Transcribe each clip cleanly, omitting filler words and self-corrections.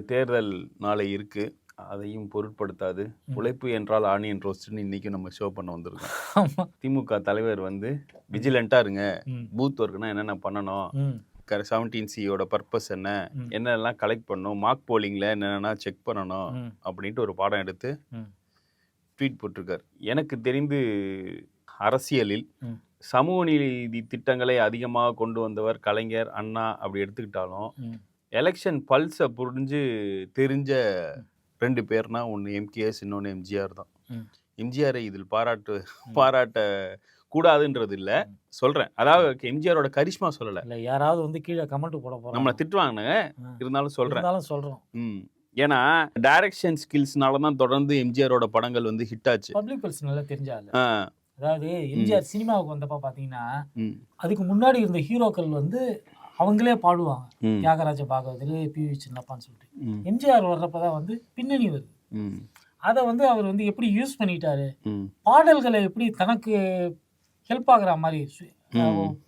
தேர்தல் நாளை இருக்கு, அதையும் பொருட்படுத்தாது உழைப்பு என்றால் ஆனியன் ரோஸ்ட்னு இன்னைக்கு நம்ம ஷோ பண்ண வந்திருக்கோம். திமுக தலைவர் வந்து விஜிலண்டா இருங்க, பூத் ஒர்க்னா என்னென்ன பண்ணணும், 17C பர்பஸ் என்ன, என்னெல்லாம் கலெக்ட் பண்ணணும், மார்க் போலிங்ல என்னென்னா செக் பண்ணணும் அப்படின்ட்டு ஒரு பாடம் எடுத்து ட்வீட் போட்டிருக்காரு. எனக்கு தெரிந்து அரசியலில் சமூக நீதி திட்டங்களை அதிகமாக கொண்டு வந்தவர் கலைஞர், அண்ணா அப்படி எடுத்துக்கிட்டாலும் எலெக்ஷன் பல்ஸை புரிஞ்சு தெரிஞ்ச 2 பேர்னா ஒன்று எம்கேஎஸ், இன்னொன்று எம்ஜிஆர் தான். எம்ஜிஆரை இதில் பாராட்ட கூடாதுன்றது இல்லை, சொல்றேன். அதாவது எம்ஜிஆரோட கரிஷ்மா சொல்லலை, இல்லை யாராவது வந்து கீழே கமெண்ட் போட போறாங்க, நம்மளை திட்டுவாங்க, இருந்தாலும் சொல்றோம். ஏன்னா டைரக்ஷன் ஸ்கில்ஸ்னால தான் தொடர்ந்து எம்ஜிஆரோட படங்கள் வந்து ஹிட் ஆச்சு. பப்ளிக் பர்சன் நல்லா தெரிஞ்சால. அதாவது எம்ஜிஆர் சினிமாவுக்கு வந்தப்ப பாத்தீங்கன்னா அதுக்கு முன்னாடி இருந்த ஹீரோக்கள் வந்து அவங்களே பாடுவாங்க, தியாகராஜ பாகவதர், பி.வி. சின்னப்பான்னு சொல்லிட்டு. எம்ஜிஆர் வர்றப்பதான் வந்து பின்னணி வருது. அதை வந்து அவர் வந்து எப்படி யூஸ் பண்ணிட்டாரு, பாடல்களை எப்படி தனக்கு ஹெல்ப் ஆகுற மாதிரி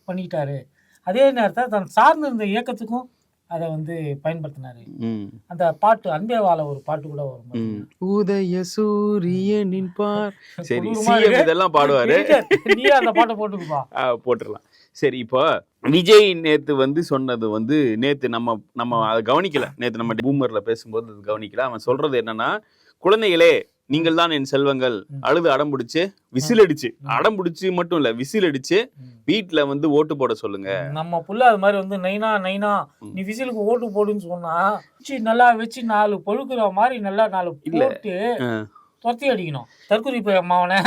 பண்ணிட்டாரு. அதே நேரத்தில் தன் சார்ந்து இருந்த இயக்கத்துக்கும் அதை வந்து பயன்படுத்தினாரு. அந்த பாட்டு அன்பே வாழ ஒரு பாட்டு கூட வரும், உதய சூரியனின் பார். சரி, சிஎம் இதெல்லாம் பாடுவாரு, நீ அந்த பாட்டை போட்டுக்குப்பா. போட்டுடலாம். சரி, இப்போ விஜய் நேத்து வந்து சொன்னது வந்து நேத்து நம்ம அதை கவனிக்கல. நேத்து நம்ம பூமர்ல பேசும்போது அது கவனிக்கல. அவன் சொல்றது என்னன்னா, குழந்தைகளே நீங்கள் தான் என் செல்வங்கள், அழுது அடம்பிடிச்சு விசில் அடிச்சு, அடம்பிடிச்சு மட்டும் இல்ல விசில் அடிச்சு வீட்டுல வந்து ஓட்டு போட சொல்லுங்க. நம்ம புள்ள அது மாதிரி வந்து நைனா நீ விசிலுக்கு ஓட்டு போடுன்னு சொன்னா நல்லா வச்சு 4 பொழுக்குற மாதிரி நல்லா 4 போட்டு துரத்தி அடிக்கணும். தற்கொலை அம்மாவனை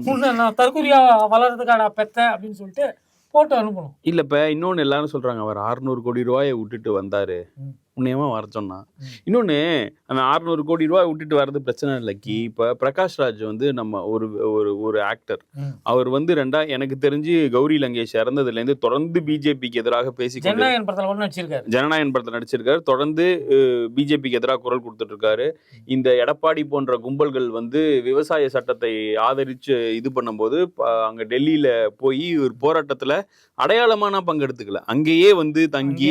முன்ன தற்கொலையா வளர்றதுக்கான பெத்த அப்படின்னு சொல்லிட்டு போட்டு அனுப்பணும். இல்ல இப்ப இன்னொன்னு எல்லாரும் சொல்றாங்க, அவர் 600 கோடி ரூபாயை விட்டுட்டு வந்தாரு, புண்ணியமா வர சொன்னா. இன்னொன்னு, அவன் 600 கோடி ரூபாய் விட்டுட்டு வர்றது பிரச்சனை இல்லைக்கி. இப்ப பிரகாஷ் ராஜ் வந்து நம்ம ஒரு ஆக்டர், அவர் வந்து எனக்கு தெரிஞ்சு கௌரி லங்கேஷ் இறந்ததுல இருந்து தொடர்ந்து பிஜேபிக்கு எதிராக பேசி ஜனநாயகன் படத்துல நடிச்சிருக்காரு. தொடர்ந்து பிஜேபிக்கு எதிராக குரல் கொடுத்துட்டு இருக்காரு. இந்த எடப்பாடி போன்ற கும்பல்கள் வந்து விவசாய சட்டத்தை ஆதரிச்சு இது பண்ணும்போது அங்க டெல்லியில போய் ஒரு போராட்டத்துல அடையாளமான பங்கெடுத்துக்கல, அங்கேயே வந்து தங்கி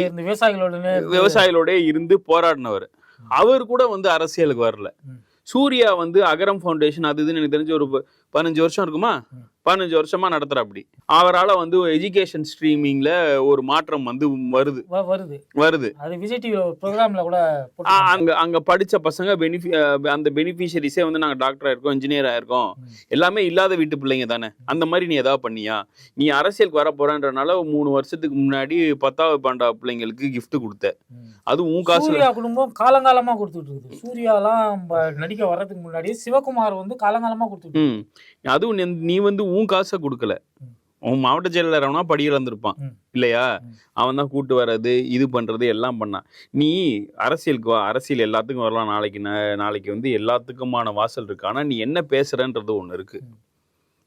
விவசாயிகளோட இருந்து போராடினவர். அவர் கூட வந்து அரசியலுக்கு வரல. சூர்யா வந்து அகரம் ஃபவுண்டேஷன் அது இதுன்னு எனக்கு தெரிஞ்சு ஒரு 15 வருஷம் இருக்குமா, 15 வருஷமா நடத்துற. அப்படி அவரால் வந்து எஜுகேஷன் ஸ்ட்ரீமிங்ல ஒரு மாற்றம் வந்து வருது. அது விஜய் டிவி ப்ரோக்ராம்ல கூட அங்க படிச்ச பசங்க அந்த பெனிஃபிஷரிஸே வந்து நாங்க டாக்டர் ஆயிருக்கோம், இன்ஜினியர் ஆயிருக்கோம், எல்லாமே இல்லாத வீட்டு பிள்ளைங்க தானே. அந்த மாதிரி நீ ஏதாவது பண்ணியா? நீ அரசியலுக்கு வர போறன்றனால 3 வருஷத்துக்கு முன்னாடி 10வது 12வது பிள்ளைங்களுக்கு கிஃப்ட் கொடுத்த, அது உன் காசு. சூர்யா குடும்பம் காலங்காலமா கொடுத்துட்டு இருக்குது. சூர்யாலாம் நடிக்க வர்றதுக்கு முன்னாடி சிவகுமார் வந்து காலங்காலமா கொடுத்துட்டு, அதுவும் நீ வந்து உன் காசை கொடுக்கல. உன் மாவட்ட செயலர் அவனா படி இழந்திருப்பான் இல்லையா, அவன் தான் கூட்டு வர்றது இது பண்றது எல்லாம் பண்ணான். நீ அரசியலுக்கு வா, அரசியல் எல்லாத்துக்கும் வரலாம். நாளைக்கு வந்து எல்லாத்துக்குமான வாசல் இருக்கு. ஆனா நீ என்ன பேசுறன்றது ஒண்ணு இருக்கு.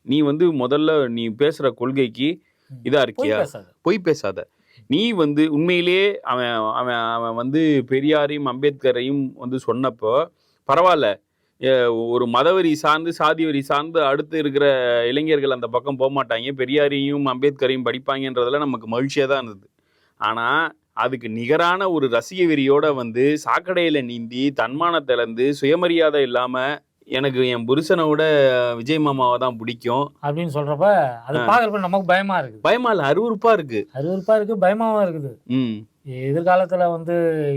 நீ வந்து முதல்ல நீ பேசுற கொள்கைக்கு இதா இருக்கியா, பொய் பேசாத. நீ வந்து உண்மையிலேயே அவன் வந்து பெரியாரையும் அம்பேத்கரையும் வந்து சொன்னப்போ பரவாயில்ல, ஒரு மதவெறி சார்ந்து சாதி வரி சார்ந்து அடுத்து இருக்கிற இளைஞர்கள் அந்த பக்கம் போக மாட்டாங்க, பெரியாரையும் அம்பேத்கரையும் படிப்பாங்கன்றதுல நமக்கு மகிழ்ச்சியாக தான் இருந்தது. ஆனால் அதுக்கு நிகரான ஒரு ரசிக வெறியோட வந்து சாக்கடையில் நீந்தி தன்மானத்திலேருந்து சுயமரியாதை இல்லாமல் எனக்கு என் புருஷனை விட விஜய் மாமாவை தான் பிடிக்கும் அப்படின்னு சொல்றப்ப அது பார்க்கறப்ப நமக்கு பயமா இருக்கு. பயமா இல்லை, அருவருப்பா இருக்கு, பயமாவும் இருக்குது. எதிர்காலத்துல வந்து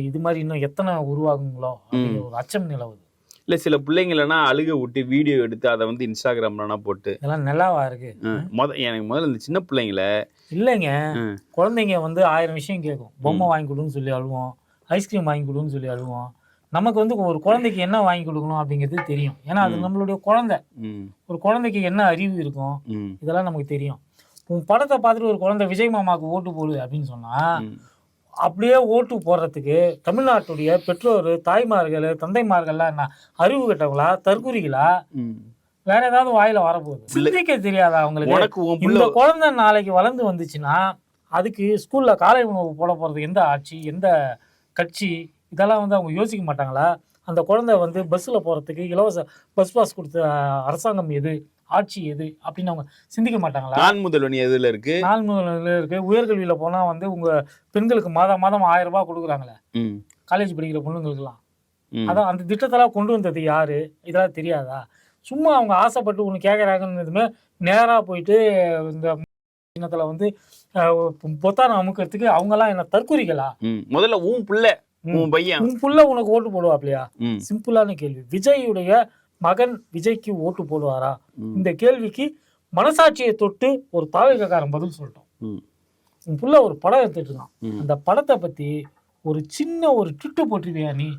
இது மாதிரி இன்னும் எத்தனை உருவாகுங்களோ அப்படின்னு ஒரு அச்சம் நிலவுது. இல்லை, சில பிள்ளைங்களனா அழுக விட்டு வீடியோ எடுத்து அதை வந்து இன்ஸ்டாகிராம்லனா போட்டு இதெல்லாம் நல்லாவா இருக்கு. எனக்கு முதல்ல இந்த சின்ன பிள்ளைங்கள இல்லைங்க, குழந்தைங்க வந்து 1000 விஷயம் கேட்கும். பொம்மை வாங்கி கொடுன்னு சொல்லி அழுவோம், ஐஸ்கிரீம் வாங்கி கொடுன்னு சொல்லி அழுவோம். நமக்கு வந்து ஒரு குழந்தைக்கு என்ன வாங்கி கொடுக்கணும் அப்படிங்கிறது தெரியும். ஏன்னா அது நம்மளுடைய குழந்தை. ஒரு குழந்தைக்கு என்ன அறிவு இருக்கும் இதெல்லாம் நமக்கு தெரியும். உன் படத்தை பார்த்துட்டு ஒரு குழந்தை விஜய் மாமாவுக்கு ஓட்டு போடு அப்படின்னு சொன்னா அப்படியே ஓட்டு போடுறதுக்கு தமிழ்நாட்டுடைய பெற்றோர், தாய்மார்கள், தந்தைமார்கள்லாம் என்ன அறிவு கட்டவங்களா, தற்குறிகளா, வேற ஏதாவது வாயில வரப்போகுது? சிந்திக்க தெரியாதா அவங்களுக்கு? இந்த குழந்தை நாளைக்கு வளர்ந்து வந்துச்சுன்னா அதுக்கு ஸ்கூல்ல காலை உணவு போட போறது எந்த ஆட்சி, எந்த கட்சி, இதெல்லாம் வந்து அவங்க யோசிக்க மாட்டாங்களா? அந்த குழந்தை வந்து பஸ்ஸில் போகிறதுக்கு இலவச பஸ் பாஸ் கொடுத்த அரசாங்கம் எது, ஆட்சி எது அப்படின்னு அவங்க சிந்திக்க மாட்டாங்களா? நான் முதல்வன் எதுல இருக்கு? நான் முதல்வன்ல இருக்கு. உயர்கல்வியில் போனால் வந்து உங்கள் பெண்களுக்கு மாதம் 1000 ரூபாய் கொடுக்குறாங்களே, காலேஜ் படிக்கிற பொண்ணுங்களுக்குலாம். அதான் அந்த திட்டத்தெல்லாம் கொண்டு வந்தது யாரு, இதெல்லாம் தெரியாதா? சும்மா அவங்க ஆசைப்பட்டு ஒன்று கேட்குறாங்கன்னதுமே நேராக போயிட்டு இந்த சின்னத்தில் வந்து பொத்தான அமுக்கிறதுக்கு அவங்கெல்லாம் என்ன தற்கொலைகளா? முதல்ல உன் பையன் உன் புள்ள உனக்கு ஓட்டு போடுவாப்லையா? சிம்பிளான கேள்வி. விஜயுடைய மகன் விஜய்க்கு ஓட்டு போடுவாரா? இந்த கேள்விக்கு மனசாட்சியை தொட்டு ஒரு தாவேகாரன் பதில் சொல்லிட்டோம். உன் புள்ள ஒரு படம் எடுத்துட்டு இருக்கான், அந்த படத்தை பத்தி ஒரு சின்ன ஒரு ட்விட்டு போட்டிருவியா நீ?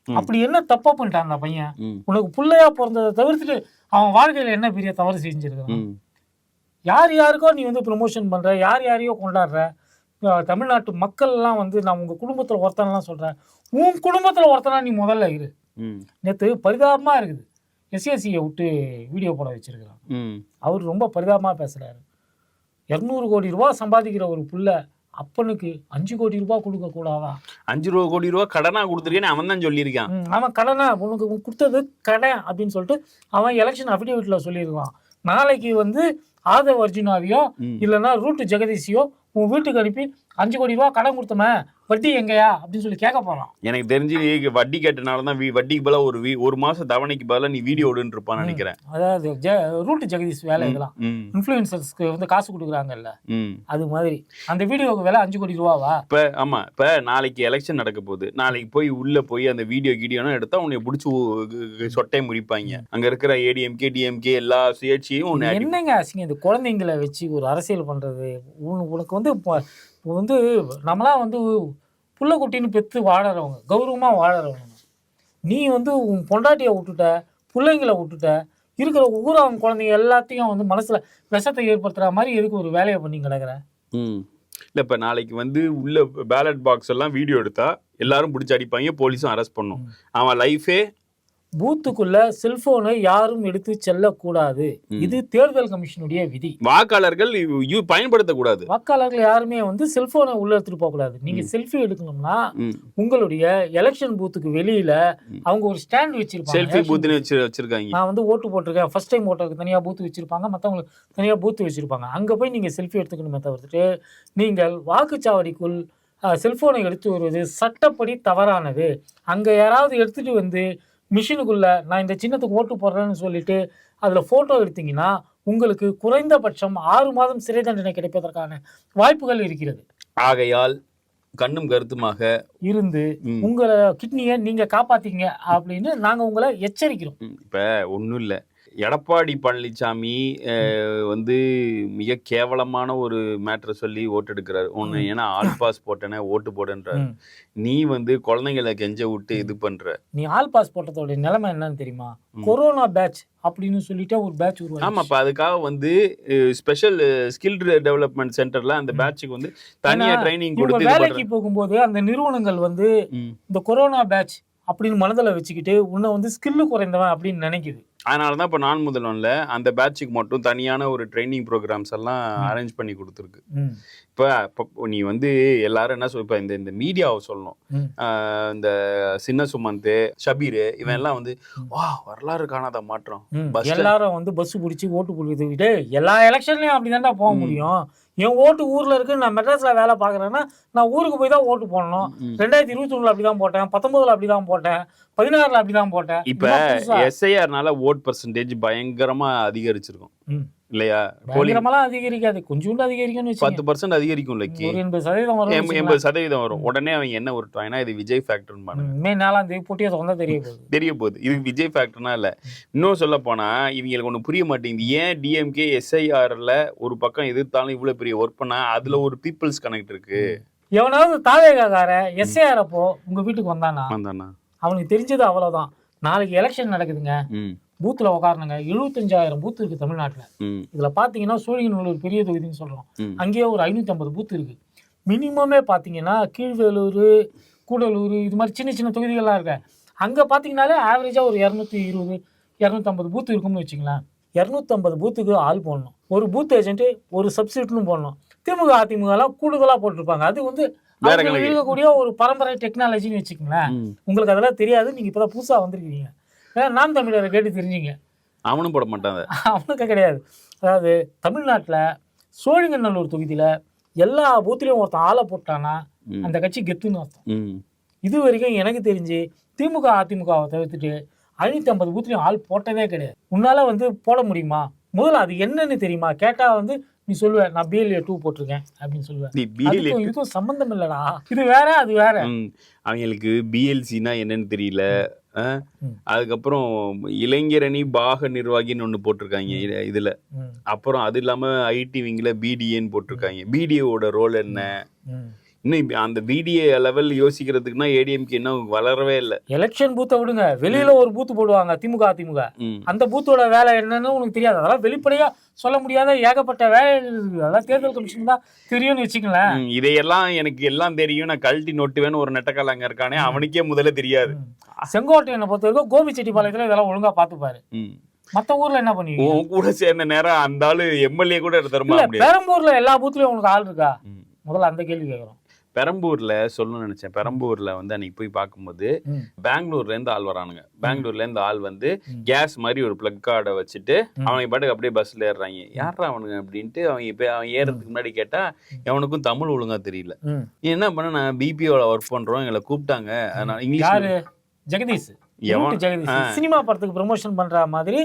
அப்படி என்ன தப்பா பண்ணிட்டான் அந்த பையன்? உனக்கு பிள்ளையா பிறந்ததை தவிர்த்துட்டு அவன் வாழ்க்கையில என்ன பெரிய தவறு செஞ்சிருக்கான்? யார் யாருக்கோ நீ வந்து ப்ரொமோஷன் பண்ற, யார் யாரையோ கொண்டாடுற. தமிழ்நாட்டு மக்கள் எல்லாம் வந்து நான் உங்க குடும்பத்துல ஒருத்தனெல்லாம் சொல்றேன், உன் குடும்பத்துல ஒருத்தனா நீ முதல்ல இரு. நேற்று பரிதாபமா இருக்குது, எஸ்எஸ்சியை விட்டு வீடியோ போட வச்சிருக்கிறான். அவர் ரொம்ப பரிதாபமா பேசுறாரு. 200 கோடி ரூபாய் சம்பாதிக்கிற ஒரு புள்ள அப்பனுக்கு 5 கோடி ரூபாய் கொடுக்க கூடாதா? 5 கோடி ரூபாய் கடனா கொடுத்துருக்கேன்னு அவன் தான் சொல்லியிருக்கான். அவன் கடனா உனக்கு கொடுத்தது கடன் அப்படின்னு சொல்லிட்டு அவன் எலெக்ஷன் அஃபிடேவிட்ல சொல்லியிருக்கான். நாளைக்கு வந்து ஆதவ் அர்ஜுனாவையோ இல்லைன்னா ரூட் ஜெகதீஷையோ உன் வீட்டுக்கு அனுப்பி 5 கோடி ரூபா கடன் கொடுத்தமே, வட்டி எங்கயா அப்படின்னு சொல்லி கேட்க போறான். எனக்கு தெரிஞ்சு வட்டி கேட்டனாலதான் வட்டிக்கு பதிலாக ஒரு மாசம் தவணைக்கு பதிலாக நீ வீடியோ ஓடுன்னு இருப்பான்னு நினைக்கிறேன். அதாவது ரூட் ஜெகதீஷ் வேலை இதெல்லாம் இன்ஃபுளுசர்ஸ்க்கு வந்து காசு கொடுக்குறாங்கல்ல, அது மாதிரி அந்த வீடியோக்கு வேலை 5 கோடி ரூபாவா? இப்ப நாளைக்கு எலெக்ஷன் நடக்க போகுது, நாளைக்கு போய் உள்ள போய் அந்த வீடியோனா எடுத்தா உன்னை பிடிச்சி சொட்டை முறிப்பாங்க. அங்க இருக்கிற ஏடிஎம்கே டிஎம்கே எல்லா சுயேட்சியும் என்னங்க அசிங்க. இந்த குழந்தைங்களை வச்சு ஒரு அரசியல் பண்றது உனக்கு வந்து நம்மளாம் வந்து புள்ள குட்டின்னு பெற்று வாழறவங்க, கௌரவமாக வாழறவங்க. நீ வந்து உன் பொண்டாட்டியை விட்டுட்ட, பிள்ளைங்களை விட்டுட்ட, இருக்கிற ஊரவங்க குழந்தைங்க எல்லாத்தையும் வந்து மனசுல விஷத்தை ஏற்படுத்துற மாதிரி எதுக்கு ஒரு வேலையை பண்ணி கிடக்குற? இல்லை இப்போ நாளைக்கு வந்து உள்ள பேலட் பாக்ஸ் எல்லாம் வீடியோ எடுத்தா எல்லாரும் பிடிச்சி அடிப்பாங்க, போலீஸும் அரெஸ்ட் பண்ணும். அவன் லைஃபே பூத்துக்குள்ள செல்போனை யாரும் எடுத்து செல்லக்கூடாது. இது தேர்தல் கமிஷனுடைய விதி. வாக்காளர்கள் பயன்படுத்தக்கூடாது. வாக்காளர்கள் யாருமே வந்து செல்போனை உள்ள எடுத்துட்டு போக கூடாது. நீங்க செல்ஃபி எடுக்கணும்னா உங்களுடைய எலெக்ஷன் பூத்துக்கு வெளியில அவங்க ஒரு ஸ்டாண்ட் வச்சிருப்பாங்க, செல்ஃபி பூத்னு வச்சிருக்காங்க. நான் வந்து ஓட்டு போட்டிருக்கேன், ஃபர்ஸ்ட் டைம் ஓட்டருக்கு தனியா பூத்து வச்சிருப்பாங்க, மற்றவங்களுக்கு தனியா பூத்து வச்சிருப்பாங்க. அங்க போய் நீங்க செல்ஃபி எடுத்துக்கணுமே தவிர்த்துட்டு நீங்கள் வாக்குச்சாவடிக்குள் செல்போனை எடுத்து வருவது சட்டப்படி தவறானது. அங்க யாராவது எடுத்துட்டு வந்து மிஷினுக்குள்ள நான் இந்த சின்னத்துக்கு ஓட்டு போடுறேன்னு சொல்லிட்டு அதுல போட்டோ எடுத்தீங்கன்னா உங்களுக்கு குறைந்தபட்சம் 6 மாதம் சிறை தண்டனை கிடைப்பதற்கான வாய்ப்புகள் இருக்கிறது. ஆகையால் கண்ணும் கருத்துமாக இருந்து உங்களை கிட்னியை நீங்க காப்பாத்தீங்க அப்படின்னு நாங்க உங்களை எச்சரிக்கிறோம். இப்ப ஒண்ணும் இல்லை, எடப்பாடி பழனிசாமி வந்து மிக கேவலமான ஒரு மேட்டரை சொல்லி ஓட்டு எடுக்கிறாரு. ஒன்று ஏன்னா ஆல் பாஸ் போட்டேனே ஓட்டு போடுன்றாரு. நீ வந்து குழந்தைங்களை கெஞ்ச விட்டு இது பண்ற. நீ ஆல் பாஸ் போட்டதோட நிலைமை என்னன்னு தெரியுமா? கொரோனா பேட்ச் அப்படின்னு சொல்லிட்டு ஒரு பேட்ச் உருவாச்சு. ஆமா, அப்ப அதுக்காக வந்து ஸ்பெஷல் ஸ்கில் டெவலப்மெண்ட் சென்டர்ல அந்த பேட்சுக்கு வந்து தனியா ட்ரைனிங் கொடுத்து வேலைக்கு போகும்போது அந்த நிறுவனங்கள் வந்து இந்த கொரோனா பேட்ச் அப்படின்னு மனதில் வச்சுக்கிட்டு உன்னை வந்து ஸ்கில்லு குறைந்தவன் அப்படின்னு நினைக்குது. அதனால தான் இப்போ நான் முதல்வன்ல அந்த பேட்சுக்கு மட்டும் தனியான ஒரு ட்ரைனிங் ப்ரோக்ராம்ஸ் எல்லாம் அரேஞ்ச் பண்ணி கொடுத்துருக்கு. இப்போ நீ வந்து எல்லாரும் என்ன சொல், இப்போ இந்த மீடியாவை சொல்லணும், இந்த சின்ன சுமந்த், ஷபீர், இவன் எல்லாம் வந்து வா வரலாறு காணாத மாற்றம், எல்லாரும் வந்து பஸ் பிடிச்சி ஓட்டு போட்டுக்கிட்டு எல்லா எலெக்ஷன்லையும் அப்படி தானே போக முடியும். என் ஓட்டு ஊர்ல இருக்கு, நான் மெட்ராஸ்ல வேலை பாக்குறேன்னா நான் ஊருக்கு போய் தான் ஓட்டு போடணும். 2021 அப்படிதான் போட்டேன், 19 அப்படிதான் போட்டேன், 16 அப்படிதான் போட்டேன். இப்ப எஸ்ஐஆர்னால ஓட் பர்சன்டேஜ் பயங்கரமா அதிகரிச்சிருக்கும் இல்லையா? பயங்கரமாலாம் அதிகரிக்காது, கொஞ்சோண்டு அதிகரிக்கும், 10% அதிகரிக்கும். 80% வரும். உடனே அவங்க என்ன விட்டுறாங்கன்னா இது விஜய் ஃபேக்டர். மே 4ஆம் தேதி போட்டியை தொடர்ந்தா தெரிய போகுது இது விஜய் ஃபேக்டர்னா இல்ல. இன்னும் சொல்ல போனா இவங்களுக்கு ஒண்ணு புரிய மாட்டேங்குது, ஏன் டிஎம்கே எஸ்ஐஆர்ல ஒரு பக்கம் எதிர்த்தாலும் இவ்வளவு பெரிய ஒர்க் பண்ணா அதுல ஒரு பீப்புள்ஸ் கனெக்ட் இருக்கு. எவனாவது தாவேகார எஸ்ஐஆர் அப்போ உங்க வீட்டுக்கு வந்தானா அவனுக்கு தெரிஞ்சது அவ்வளவுதான். நாளைக்கு எலெக்ஷன் நடக்குதுங்க, பூத்துல உட்காரணுங்க. 75,000 பூத்து இருக்கு தமிழ்நாட்டுல. இதுல பாத்தீங்கன்னா சோழிங்கநல்லூர் பெரிய தொகுதின்னு சொல்றோம், அங்கேயே ஒரு 550 பூத்து இருக்கு. மினிமமே பாத்தீங்கன்னா கீழ்வேலூர், கூடலூர், இது மாதிரி சின்ன சின்ன தொகுதிகள்லாம் இருக்கு. அங்க பாத்தீங்கன்னாலே ஆவரேஜா ஒரு 220 250 பூத்து இருக்கும்னு வச்சுங்களேன். 250 பூத்துக்கு ஆள் போடணும், ஒரு பூத் ஏஜென்ட், ஒரு சப்ஸ்டிட்யூட்னு போடணும். திமுக அதிமுக எல்லாம் கூடுதலா போட்டிருப்பாங்க. அது வந்து இருக்கக்கூடிய ஒரு பரம்பரை டெக்னாலஜின்னு வச்சுக்கோங்களேன். உங்களுக்கு அதெல்லாம் தெரியாது, நீங்க இப்பதான் புதுசா வந்திருக்கீங்க. நான் தமிழரை கேட்டு தெரிஞ்சுங்க. அவனும் போட மாட்டாங்க, அவனுக்கு கிடையாது. அதாவது தமிழ்நாட்டில் சோழிங்கநல்லூர் தொகுதியில் எல்லா பூத்துலையும் ஒருத்தன் ஆளை போட்டானா அந்த கட்சி கெத்துன்னு அர்த்தம். இது வரைக்கும் எனக்கு தெரிஞ்சு திமுக அதிமுகவை தவிர்த்துட்டு 550 பூத்துலையும் ஆள் போட்டதே கிடையாது. உன்னால வந்து போட முடியுமா? முதல்ல அது என்னன்னு தெரியுமா? கேட்டா வந்து நீ சொல்லுவ நான் BLA 2 போட்டிருக்கேன் அப்படின்னு சொல்லுவேன். இதுவும் சம்பந்தம் இல்லடா, இது வேற அது வேற. அவங்களுக்கு BLCனா என்னன்னு தெரியல. அதுக்கப்புறம் இளைஞரணி பாக நிர்வாகின்னு ஒண்ணு போட்டிருக்காங்க இதுல. அப்புறம் அது இல்லாம IT விங்ல BDAன்னு போட்டிருக்காங்க. BDAவோட ரோல் என்ன? இன்னும் அந்த BDA லெவல் யோசிக்கிறதுக்குன்னா ADMK இன்னும் வளரவே இல்லை. எலெக்ஷன் பூத்தை விடுங்க, வெளியில ஒரு பூத்து போடுவாங்க திமுக அதிமுக. அந்த பூத்தோட வேலை என்னன்னு உனக்கு தெரியாது. அதெல்லாம் வெளிப்படையா சொல்ல முடியாத ஏகப்பட்ட வேலை இருக்கு. அதெல்லாம் தேர்தல் கமிஷன் தான் தெரியும்னு வச்சுக்கலாம். இதையெல்லாம் எனக்கு எல்லாம் தெரியும், நான் கழட்டி நோட்டுவேன்னு ஒரு நெட்டக்கால அங்க இருக்கானே, அவனுக்கே முதல்ல தெரியாது. செங்கோட்டையனை பொறுத்த வரைக்கும் கோபிச்செட்டிப்பாளையத்துல இதெல்லாம் ஒழுங்கா பாத்துப்பாரு. மத்த ஊர்ல என்ன பண்ணுவீங்க? உன் கூட சேர்ந்த நேரம் அந்த ஆளு MLA கூட தருமா? பெரம்பூர்ல எல்லா பூத்துலயும் உங்களுக்கு ஆள் இருக்கா? முதல்ல அந்த கேள்வி கேட்கறோம். பெரம்பூர்ல சொல்லணும்னு நினைச்சேன். பெரம்பூர்ல வந்து அன்னைக்கு போய் பார்க்கும்போது பெங்களூர்ல இருந்து ஆள் வரானுங்க. பெங்களூர்ல இருந்து ஆள் வந்து கேஸ் மாதிரி ஒரு பிளக் கார்டை வச்சுட்டு அவங்க பாட்டுக்கு அப்படியே பஸ்ல ஏறுறாங்க. யாரா அவனுங்க அப்படின்ட்டு அவன் ஏறதுக்கு முன்னாடி கேட்டா எவனுக்கும் தமிழ் ஒழுங்கா தெரியல. என்ன பண்ண, நான் BPOல ஒர்க் பண்றோம், எங்களை கூப்பிட்டாங்க. இங்கிலீஷ் ஜெகதீஷ் சினிமா படத்துக்கு ப்ரமோஷன் பண்ற மாதிரி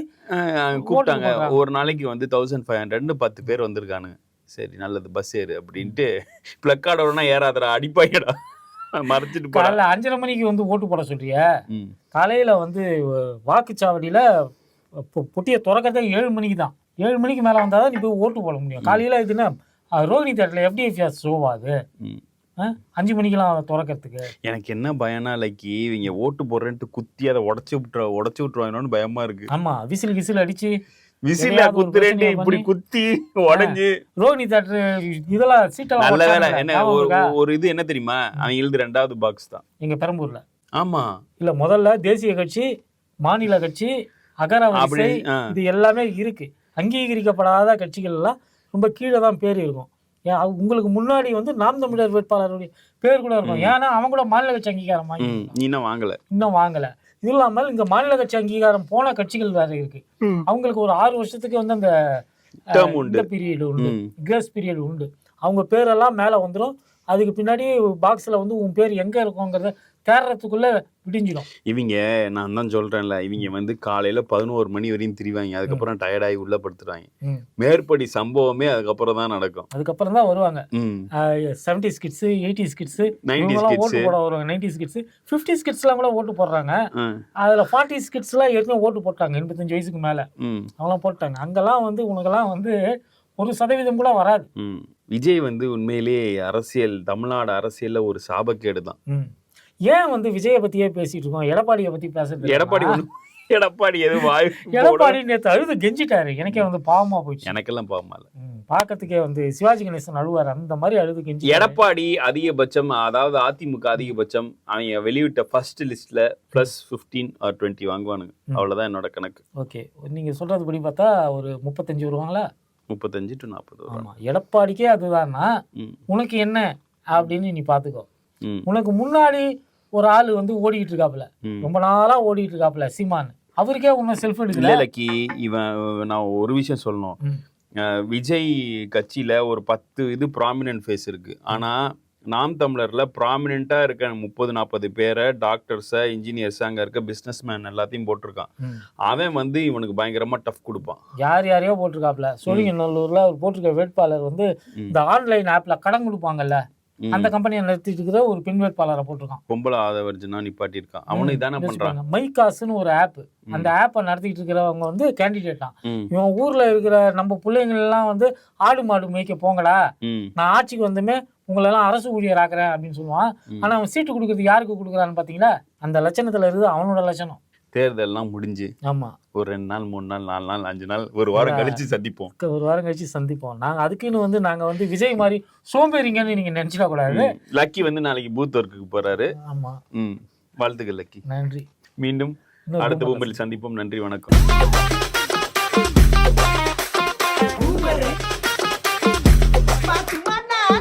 கூப்பிட்டாங்க. ஒரு நாளைக்கு வந்து 1500 10 பேர் வந்திருக்கானுங்க. சரி நல்லது, பஸ் ஏறு அப்படின்ட்டு பிளக் கார்டோடனா ஏறாதடா, அடிப்பாங்கடா, மறைச்சிட்டு போற. காலைல 5:30 மணிக்கு வந்து ஓட்டு போட சொல்றிய. காலையில வந்து வாக்குச்சாவடியில பொட்டியை திறக்கிறதே 7 மணிக்கு தான். 7 மணிக்கு மேல வந்தாதான் நீ போய் ஓட்டு போட முடியும். காலையில இதுன்னா ரோஹிணி தேட்டர்ல FDFS ஷோவாது 5 மணிக்கெல்லாம் திறக்கிறதுக்கு. எனக்கு என்ன பயனா லைக்கி இவங்க ஓட்டு போடுறேன்ட்டு குத்தி அதை உடச்சு விட்டுருவாங்கன்னு பயமா இருக்கு. ஆமா, விசில் அடிச்சு விசில குத்துறேன்ட்டு இப்படி குத்தி உடஞ்சு ரோஹிணி தேட்டர் இதெல்லாம் சீட்டெல்லாம் நல்ல வேலை. என்ன ஒரு இது என்ன தெரியுமா, அவங்க எழுது 2வது பாக்ஸ் தான் எங்க பெரம்பூர்ல. ஆமா, இல்ல முதல்ல தேசிய கட்சி, மாநில கட்சி, அகரவரிசை இது எல்லாமே இருக்கு. அங்கீகரிக்கப்படாத கட்சிகள் எல்லாம் ரொம்ப கீழே தான் பேர் இருக்கும். உங்களுக்கு முன்னாடி வந்து நாம் தமிழர் வேட்பாளருடைய பேர் கூட இருக்கும். ஏன்னா அவங்க கூட மாநில கட்சி அங்கீகாரம் இன்னும் வாங்கல. இது இல்லாமல் இங்க மாநில கட்சி அங்கீகாரம் போன கட்சிகள் வேற இருக்கு. அவங்களுக்கு ஒரு 6 வருஷத்துக்கு வந்து அந்த பீரியட் உண்டு, கிரேஸ் பீரியட் உண்டு. அவங்க பேரெல்லாம் மேல வந்துடும். அதுக்கு பின்னாடி பாக்ஸ்ல வந்து உன் பேர் எங்க இருக்குங்கிறத தேடுறதுக்குள்ள விடிஞ்சிடும். இவங்க நான் தான் சொல்றேன்ல, இவங்க வந்து காலையில 11 மணி வரையும் திரிவாங்க. அதுக்கப்புறம் டயர்டாகி உள்ள படுத்துறாங்க. மேற்படி சம்பவமே அதுக்கப்புறம் தான் நடக்கும். அதுக்கப்புறம் தான் வருவாங்க 70s kids, 80s kids, 90s ஓட்டு போட வருவாங்க. 90s கிட்ஸ், 50s கிட்ஸ்லாம் கூட ஓட்டு போடுறாங்க. அதுல 40s கிட்ஸ்லாம் ஏற்கனவே ஓட்டு போட்டாங்க. 85 வயசுக்கு மேல அவங்களாம் போட்டாங்க. அங்கெல்லாம் வந்து உனக்கெல்லாம் வந்து 1% கூட வராது. விஜய் வந்து உண்மையிலேயே அரசியல், தமிழ்நாடு அரசியல்ல ஒரு சாபக்கேடு தான். ஏன் வந்து விஜயை பத்தியே பேசிட்டு இருக்கோம், எடப்பாடியை பத்தி பேசுறது? எடப்பாடி எடப்பாடி நேற்று அழுது கெஞ்சிட்டாரு. எனக்கே வந்து பாவமா போயிடுச்சு. எனக்கெல்லாம் பாவமா இல்ல, பாக்கிறதுக்கே வந்து சிவாஜி கணேசன் அழுவாரு அந்த மாதிரி அழுது கெஞ்சி. எடப்பாடி அதிகபட்சம், அதாவது அதிமுக அதிகபட்சம் அவங்க வெளியிட்ட ஃபர்ஸ்ட் லிஸ்ட்ல +15 or 20 வாங்குவானுங்க. அவ்வளவுதான் என்னோட கணக்கு. ஓகே, நீங்க சொல்றது படி பார்த்தா ஒரு 35 வருவாங்களா? 35 to 40 வருவாங்க. எடப்பாடிக்கே அதுதான்னா உனக்கு என்ன அப்படின்னு நீ பாத்துக்கோ. உனக்கு முன்னாடி ஒரு ஆளு வந்து ஓடிக்கிட்டு இருக்காப்புல, ரொம்ப நாளா ஓடிட்டு இருக்காப்புல, சீமான். அவருக்கே உன்னை செல்ஃப் எடுக்கல. இவன் நான் ஒரு விஷயம் சொல்லணும். விஜய் கட்சியில ஒரு 10 இது ப்ராமினன்ட் ஃபேஸ் இருக்கு. ஆனா நாம் தமிழர்ல ப்ராமினெண்டா இருக்க 30-40 பேரை, டாக்டர்ஸை, இன்ஜினியர்ஸ், அங்க இருக்க பிசினஸ் மேன் எல்லாத்தையும் போட்டிருக்கான். அவன் வந்து இவனுக்கு பயங்கரமா டஃப் கொடுப்பான். யாரையோ போட்டிருக்காப்ல. சோழிங்கநல்லூர்ல அவர் போட்டிருக்க வேட்பாளர் வந்து இந்த ஆன்லைன் ஆப்ல கடன் கொடுப்பாங்கல்ல, அந்த கம்பெனியை நடத்திட்டு இருக்கிற ஒரு பெண் வேட்பாளரை போட்டிருக்கான். பொம்பளை ஆதவர்ஜனா நிப்பாட்டி இருக்கான். அவனு இதானே பண்றாங்க. மைகாஸ்னு ஒரு ஆப், அந்த ஆப்பை நடத்திட்டு இருக்கிறவங்க வந்து கேண்டிடேட்டான். இவன் ஊர்ல இருக்கிற நம்ம பிள்ளைங்க எல்லாம் வந்து ஆடு மாடு மேய்க்க போங்கடா, நான் ஆட்சிக்கு வந்துமே உங்களெல்லாம் அரசு ஊழியர் ஆக்குறேன் அப்படின்னு சொல்லுவான். ஆனா அவன் சீட்டு கொடுக்கறது யாருக்கு கொடுக்குறான்னு பாத்தீங்களா? அந்த லட்சணத்துல இருக்குது அவனோட லட்சணம். தேர்தல்லாம் முடிஞ்சு ஆமா ஒரு 2 நாள் 3 நாள் 4 நாள் 5 நாள் ஒரு வாரம் கழிச்சு சந்திப்போம். நாங்க அதுக்குன்னு வந்து நாங்க வந்து விஜய் மாதிரி சோம்பேறிங்கன்னு நீங்க நினைச்சிட கூடாது. லக்கி வந்து நாளைக்கு பூத் ஒர்க்குக்கு போறாரு. ஆமா, வாழ்த்துக்கள் லக்கி. நன்றி. மீண்டும் அடுத்த பூமியில் சந்திப்போம். நன்றி, வணக்கம்.